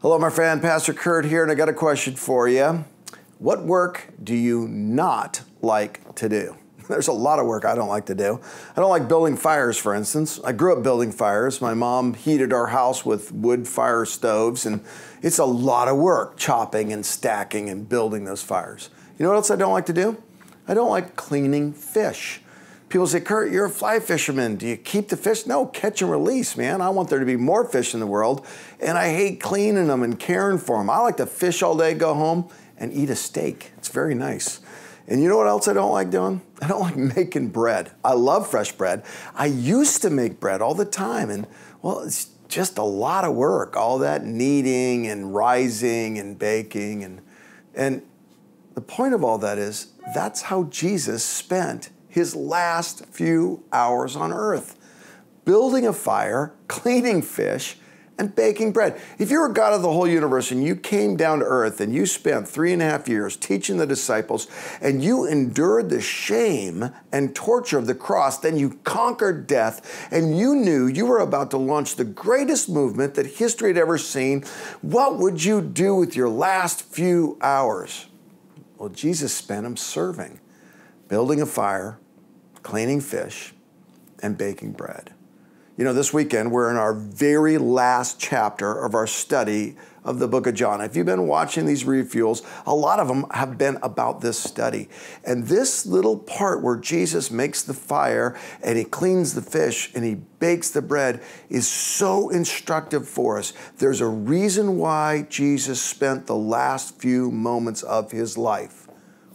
Hello, my friend, Pastor Curt here, and I got a question for you. What work do you not like to do? There's a lot of work I don't like to do. I don't like building fires, for instance. I grew up building fires. My mom heated our house with wood fire stoves, and it's a lot of work chopping and stacking and building those fires. You know what else I don't like to do? I don't like cleaning fish. People say, Curt, you're a fly fisherman. Do you keep the fish? No, catch and release, man. I want there to be more fish in the world, and I hate cleaning them and caring for them. I like to fish all day, go home, and eat a steak. It's very nice. And you know what else I don't like doing? I don't like making bread. I love fresh bread. I used to make bread all the time, and well, it's just a lot of work. All that kneading and rising and baking. And the point of all that is, that's how Jesus spent his last few hours on earth, building a fire, cleaning fish, and baking bread. If you were God of the whole universe and you came down to earth and you spent 3.5 years teaching the disciples and you endured the shame and torture of the cross, then you conquered death and you knew you were about to launch the greatest movement that history had ever seen, what would you do with your last few hours? Well, Jesus spent them serving, building a fire, cleaning fish, and baking bread. You know, this weekend, we're in our very last chapter of our study of the book of John. If you've been watching these refuels, a lot of them have been about this study. And this little part where Jesus makes the fire and he cleans the fish and he bakes the bread is so instructive for us. There's a reason why Jesus spent the last few moments of his life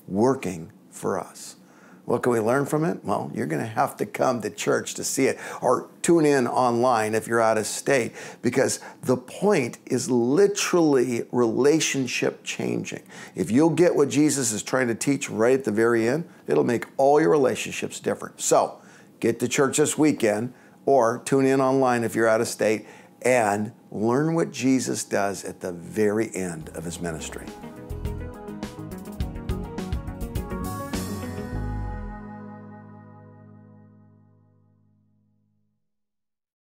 working for us. What can we learn from it? Well, you're going to have to come to church to see it, or tune in online if you're out of state, because the point is literally relationship changing. If you'll get what Jesus is trying to teach right at the very end, it'll make all your relationships different. So get to church this weekend, or tune in online if you're out of state, and learn what Jesus does at the very end of his ministry.